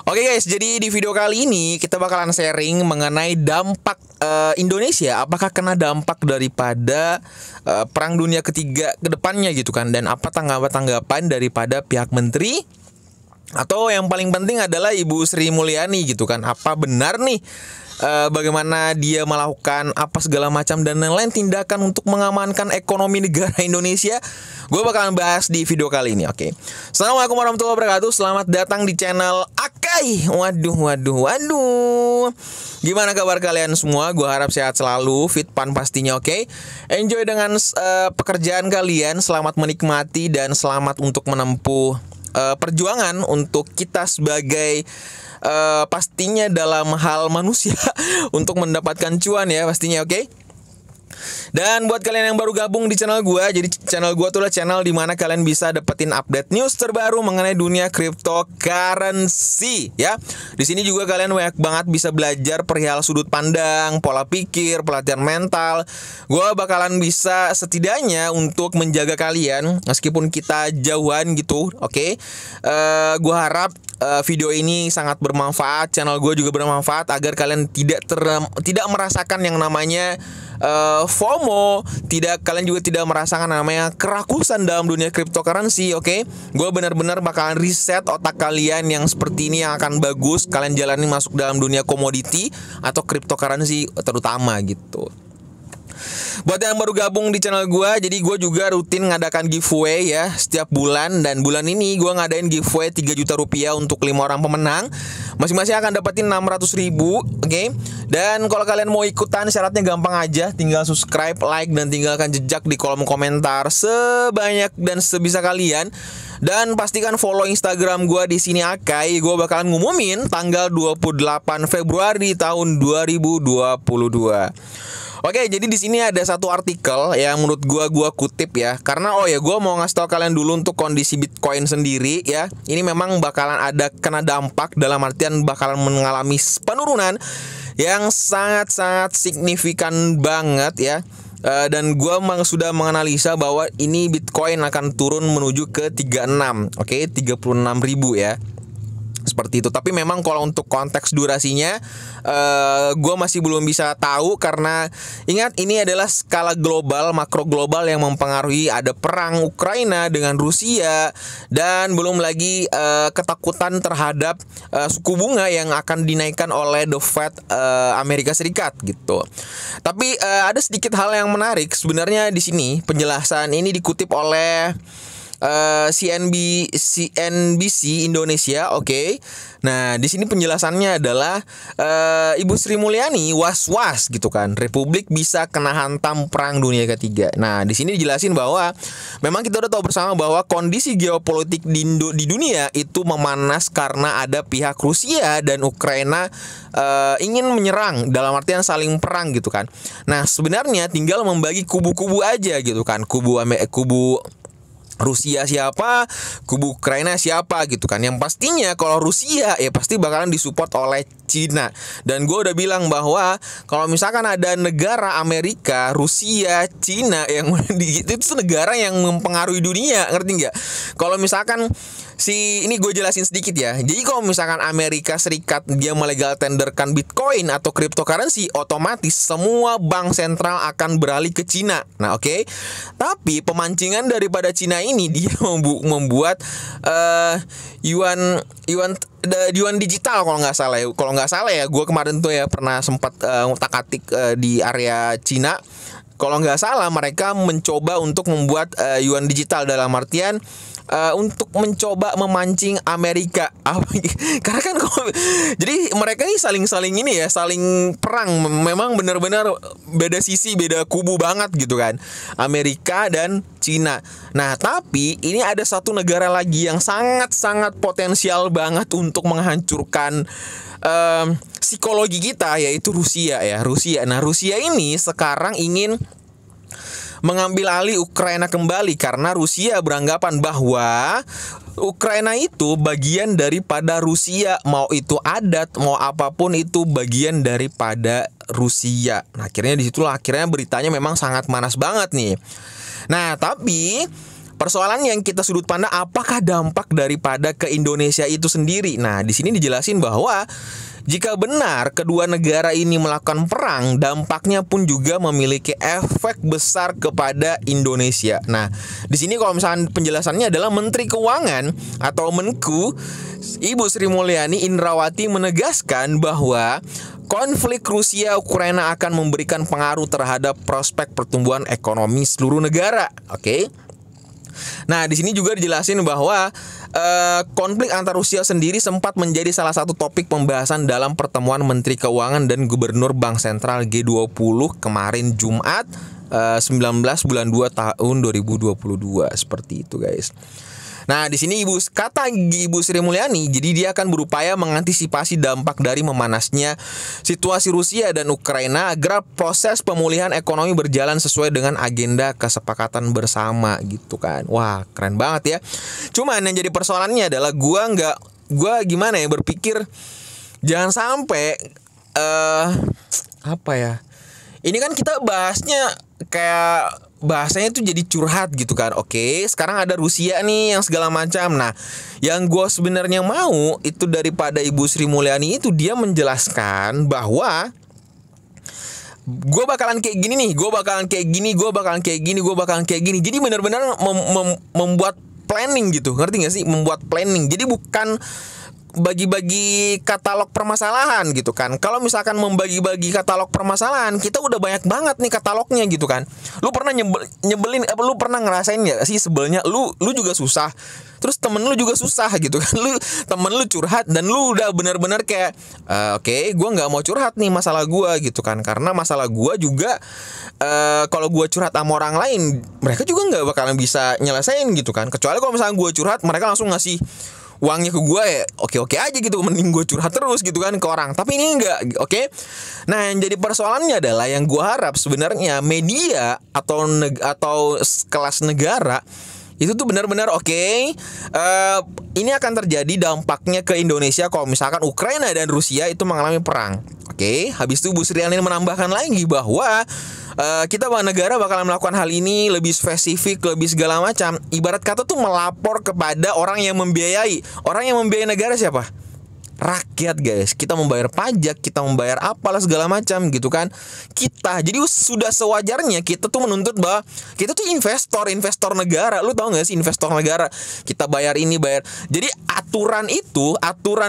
Oke guys, jadi di video kali ini kita bakalan sharing mengenai dampak Indonesia, apakah kena dampak daripada Perang Dunia Ketiga ke depannya gitu kan, dan apa tanggapan daripada pihak menteri, atau yang paling penting adalah Ibu Sri Mulyani gitu kan, apa benar nih bagaimana dia melakukan apa segala macam dan lain-lain tindakan untuk mengamankan ekonomi negara Indonesia. Gue bakalan bahas di video kali ini. Oke. Assalamualaikum warahmatullahi wabarakatuh. Selamat datang di channel Akai. Waduh. Gimana kabar kalian semua? Gue harap sehat selalu, fit pan pastinya. Oke. Enjoy dengan pekerjaan kalian. Selamat menikmati dan selamat untuk menempuh perjuangan untuk kita sebagai pastinya dalam hal manusia untuk mendapatkan cuan ya pastinya, oke? Dan buat kalian yang baru gabung di channel gue, jadi channel gue tuh adalah channel dimana kalian bisa dapetin update news terbaru mengenai dunia cryptocurrency ya. Di sini juga kalian banyak banget bisa belajar perihal sudut pandang, pola pikir, pelatihan mental. Gue bakalan bisa setidaknya untuk menjaga kalian meskipun kita jauhan gitu, oke? Gue harap video ini sangat bermanfaat, channel gue juga bermanfaat agar kalian tidak merasakan yang namanya FOMO, kalian juga tidak merasakan namanya kerakusan dalam dunia cryptocurrency, oke? Gue benar-benar bakalan riset otak kalian yang seperti ini yang akan bagus kalian jalani masuk dalam dunia komoditi atau cryptocurrency terutama gitu. Buat yang baru gabung di channel gue, jadi gue juga rutin ngadakan giveaway ya setiap bulan. Dan bulan ini gue ngadain giveaway 3 juta rupiah untuk 5 orang pemenang. Masing-masing akan dapetin 600.000, oke? Dan kalau kalian mau ikutan, syaratnya gampang aja. Tinggal subscribe, like, dan tinggalkan jejak di kolom komentar sebanyak dan sebisa kalian. Dan pastikan follow Instagram gue di sini Akai. Gue bakalan ngumumin tanggal 28 Februari tahun 2022. Oke, jadi di sini ada satu artikel yang menurut gua kutip ya. Karena gua mau ngasih tau kalian dulu untuk kondisi Bitcoin sendiri ya. Ini memang bakalan ada kena dampak, dalam artian bakalan mengalami penurunan yang sangat-sangat signifikan banget ya. Dan gua sudah menganalisa bahwa ini Bitcoin akan turun menuju ke 36, oke, 36.000 ya. Seperti itu. Tapi memang kalau untuk konteks durasinya gue masih belum bisa tahu, karena ingat ini adalah skala global, makro global yang mempengaruhi. Ada perang Ukraina dengan Rusia, dan belum lagi ketakutan terhadap suku bunga yang akan dinaikkan oleh The Fed Amerika Serikat gitu. Tapi ada sedikit hal yang menarik sebenarnya di sini. Penjelasan ini dikutip oleh CNBC Indonesia, oke. Nah, di sini penjelasannya adalah Ibu Sri Mulyani was-was gitu kan, Republik bisa kena hantam Perang Dunia Ketiga. Nah, di sini dijelasin bahwa memang kita udah tahu bersama bahwa kondisi geopolitik di dunia itu memanas karena ada pihak Rusia dan Ukraina ingin menyerang, dalam artian saling perang gitu kan. Nah, sebenarnya tinggal membagi kubu-kubu aja gitu kan, kubu Rusia siapa, kubu Ukraina siapa gitu kan. Yang pastinya kalau Rusia ya pasti bakalan disupport oleh Cina. Dan gue udah bilang bahwa kalau misalkan ada negara Amerika, Rusia, Cina yang itu negara yang mempengaruhi dunia, ngerti nggak? Kalau misalkan ini gue jelasin sedikit ya. Jadi kalau misalkan Amerika Serikat dia melegal tenderkan Bitcoin atau cryptocurrency, otomatis semua bank sentral akan beralih ke Cina. Nah, oke. Tapi pemancingan daripada Cina ini dia membuat yuan digital kalau nggak salah ya. Kalau nggak salah ya, gue kemarin tuh ya pernah sempat ngutak-atik di area Cina. Kalau nggak salah mereka mencoba untuk membuat yuan digital, dalam artian untuk mencoba memancing Amerika. Karena kan jadi mereka ini saling ini ya, saling perang. Memang benar-benar beda sisi, beda kubu banget gitu kan, Amerika dan Cina. Nah, tapi ini ada satu negara lagi yang sangat-sangat potensial banget untuk menghancurkan psikologi kita, yaitu Rusia ya. Nah, Rusia ini sekarang ingin mengambil alih Ukraina kembali karena Rusia beranggapan bahwa Ukraina itu bagian daripada Rusia, mau itu adat, mau apapun itu bagian daripada Rusia. Nah, akhirnya disitulah beritanya memang sangat panas banget nih. Nah, tapi persoalan yang kita sudut pandang apakah dampak daripada ke Indonesia itu sendiri. Nah, di sini dijelasin bahwa jika benar kedua negara ini melakukan perang, dampaknya pun juga memiliki efek besar kepada Indonesia. Nah, di sini kalau misalnya penjelasannya adalah Menteri Keuangan atau Menku Ibu Sri Mulyani Indrawati menegaskan bahwa konflik Rusia Ukraina akan memberikan pengaruh terhadap prospek pertumbuhan ekonomi seluruh negara. Oke. Nah, di sini juga dijelasin bahwa konflik antar Rusia sendiri sempat menjadi salah satu topik pembahasan dalam pertemuan Menteri Keuangan dan Gubernur Bank Sentral G20 kemarin Jumat 19 bulan 2 tahun 2022. Seperti itu, guys. Nah, di sini kata Ibu Sri Mulyani, jadi dia akan berupaya mengantisipasi dampak dari memanasnya situasi Rusia dan Ukraina agar proses pemulihan ekonomi berjalan sesuai dengan agenda kesepakatan bersama gitu kan. Wah, keren banget ya. Cuman yang jadi persoalannya adalah gua gimana ya berpikir jangan sampai apa ya? Ini kan kita bahasnya kayak bahasanya tuh jadi curhat gitu kan. Oke, sekarang ada Rusia nih yang segala macam. Nah, yang gue sebenarnya mau itu daripada Ibu Sri Mulyani itu dia menjelaskan bahwa gue bakalan kayak gini nih, gue bakalan kayak gini, gue bakalan kayak gini, gue bakalan kayak gini. Jadi benar-benar membuat planning gitu, ngerti gak sih? Membuat planning. Jadi bukan bagi-bagi katalog permasalahan gitu kan. Kalau misalkan membagi-bagi katalog permasalahan, kita udah banyak banget nih katalognya gitu kan. Lu pernah nyebelin lu pernah ngerasain gak sih sebelnya lu juga susah, terus temen lu juga susah gitu kan. Temen lu curhat dan lu udah benar-benar kayak oke, gue nggak mau curhat nih masalah gue gitu kan, karena masalah gue juga kalau gue curhat sama orang lain mereka juga nggak bakalan bisa nyelesain gitu kan. Kecuali kalau misalnya gue curhat mereka langsung ngasih uangnya ke gue, ya oke aja gitu, mending gue curhat terus gitu kan ke orang. Tapi ini enggak, oke. Nah, yang jadi persoalannya adalah yang gue harap sebenarnya media atau kelas negara itu tuh benar-benar ini akan terjadi dampaknya ke Indonesia kalau misalkan Ukraina dan Rusia itu mengalami perang. Oke, habis itu Bu Sri Mulyani menambahkan lagi bahwa kita negara bakalan melakukan hal ini lebih spesifik, lebih segala macam. Ibarat kata tuh melapor kepada orang yang membiayai. Orang yang membiayai negara siapa? Rakyat, guys. Kita membayar pajak, kita membayar apalah segala macam gitu kan. Jadi sudah sewajarnya kita tuh menuntut bahwa kita tuh investor negara. Lu tahu gak sih investor negara? Kita bayar ini, bayar. Jadi aturan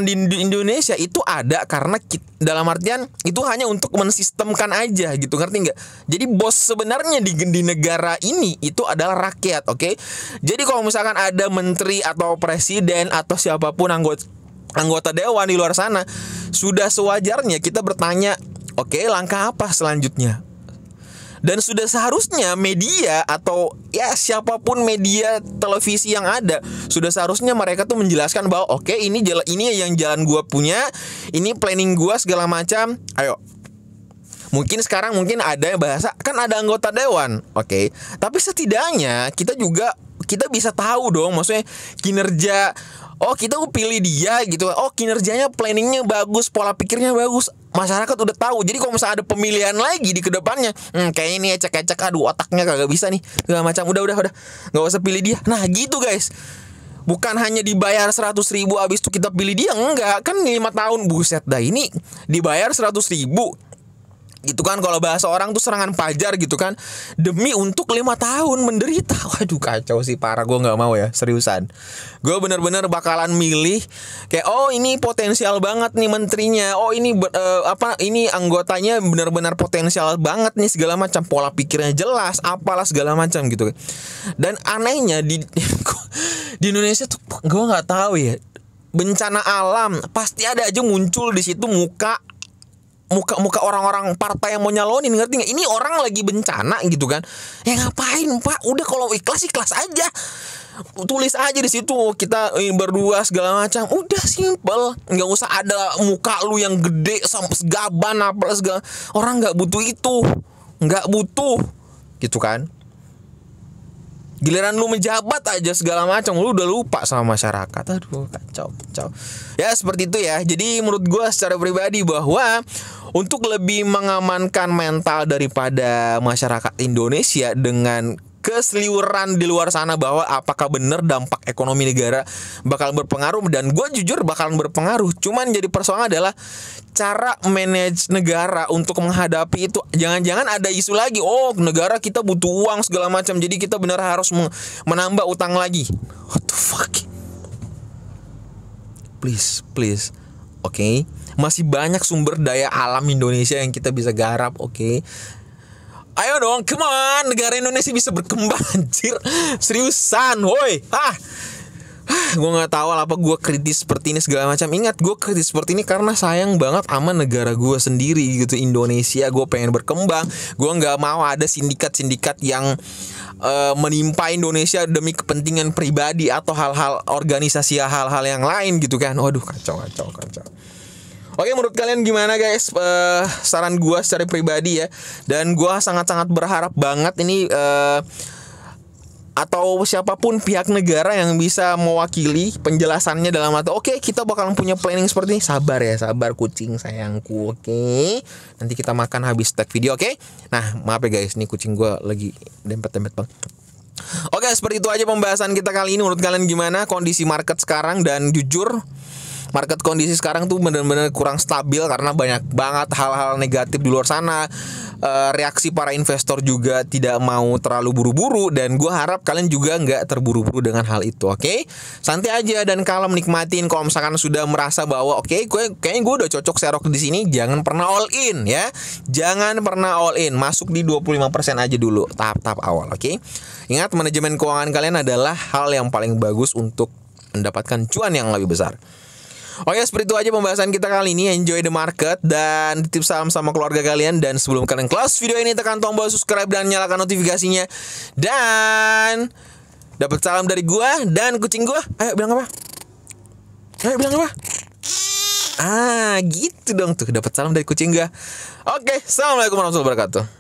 di Indonesia itu ada karena dalam artian itu hanya untuk mensistemkan aja gitu, ngerti nggak? Jadi bos sebenarnya di negara ini itu adalah rakyat, oke? Jadi kalau misalkan ada menteri atau presiden atau siapapun anggota dewan di luar sana, sudah sewajarnya kita bertanya, oke, langkah apa selanjutnya? Dan sudah seharusnya media atau ya siapapun media televisi yang ada, sudah seharusnya mereka tuh menjelaskan bahwa oke, ini yang jalan gua punya, ini planning gua segala macam. Ayo. Mungkin sekarang ada yang bahasa kan ada anggota dewan, oke. Tapi setidaknya kita bisa tahu dong, maksudnya kinerja. Oh, kita pilih dia gitu. Oh, kinerjanya, planningnya bagus, pola pikirnya bagus. Masyarakat udah tahu. Jadi kalau misalnya ada pemilihan lagi di kedepannya, kayaknya ini ecek-ecek, aduh otaknya kagak bisa nih, segala macam. Udah, nggak usah pilih dia. Nah gitu, guys. Bukan hanya dibayar 100.000 abis itu kita pilih dia, enggak. Kan 5 tahun, buset dah, ini dibayar 100.000 gitu kan, kalau bahasa orang tuh serangan pajar gitu kan, demi untuk 5 tahun menderita. Waduh, kacau sih, parah. Gue nggak mau ya, seriusan. Gue bener-bener bakalan milih kayak, oh ini potensial banget nih menterinya, oh ini ini anggotanya benar-benar potensial banget nih, segala macam, pola pikirnya jelas, apalah segala macam gitu. Dan anehnya di Indonesia tuh gue nggak tahu ya, bencana alam pasti ada aja muncul di situ muka orang-orang partai yang mau nyalonin, ngerti nggak? Ini orang lagi bencana gitu kan, ya ngapain Pak? Udah kalau ikhlas aja, tulis aja di situ kita berdua segala macam, udah simple, nggak usah ada muka lu yang gede sampai segaban apa segala. Orang nggak butuh itu, nggak butuh gitu kan. Giliran lu menjabat aja segala macam, lu udah lupa sama masyarakat. Aduh, kacau. Ya seperti itu ya. Jadi menurut gue secara pribadi bahwa untuk lebih mengamankan mental daripada masyarakat Indonesia dengan keseliweran di luar sana bahwa apakah benar dampak ekonomi negara bakal berpengaruh, dan gue jujur bakalan berpengaruh. Cuman jadi persoalan adalah cara manage negara untuk menghadapi itu. Jangan-jangan ada isu lagi, oh negara kita butuh uang segala macam, jadi kita benar harus menambah utang lagi. What the fuck? Please. Oke. Masih banyak sumber daya alam Indonesia yang kita bisa garap, oke. Ayo dong, come on, negara Indonesia bisa berkembang, anjir. Seriusan, woi. Gue nggak tahu apa gue kritis seperti ini segala macam. Ingat, gue kritis seperti ini karena sayang banget sama negara gue sendiri gitu, Indonesia. Gue pengen berkembang. Gue nggak mau ada sindikat-sindikat yang menimpa Indonesia demi kepentingan pribadi atau hal-hal organisasi, hal-hal yang lain gitu kan. Waduh, kacau. Oke, menurut kalian gimana guys? Saran gue secara pribadi ya. Dan gue sangat-sangat berharap banget ini atau siapapun pihak negara yang bisa mewakili penjelasannya dalam arti oke, kita bakalan punya planning seperti ini. Sabar kucing sayangku, oke. Nanti kita makan habis tag video, oke. Nah maaf ya guys, nih kucing gue lagi dempet-dempet bang. Oke, seperti itu aja pembahasan kita kali ini. Menurut kalian gimana kondisi market sekarang? Dan jujur, market kondisi sekarang tuh benar-benar kurang stabil karena banyak banget hal-hal negatif di luar sana. Reaksi para investor juga tidak mau terlalu buru-buru, dan gue harap kalian juga nggak terburu-buru dengan hal itu, oke? Santai aja dan kalem, nikmatin. Kalau misalkan sudah merasa bahwa kayaknya gue udah cocok serok di sini, jangan pernah all in ya. Jangan pernah all in, masuk di 25% aja dulu tahap-tahap awal, oke? Ingat, manajemen keuangan kalian adalah hal yang paling bagus untuk mendapatkan cuan yang lebih besar. Oke, seperti itu aja pembahasan kita kali ini. Enjoy the market dan titip salam sama keluarga kalian. Dan sebelum kalian close video ini, tekan tombol subscribe dan nyalakan notifikasinya. Dan dapat salam dari gua dan kucing gua. Ayo bilang apa? Gitu dong tuh, dapat salam dari kucing gua. Oke, assalamualaikum warahmatullahi wabarakatuh.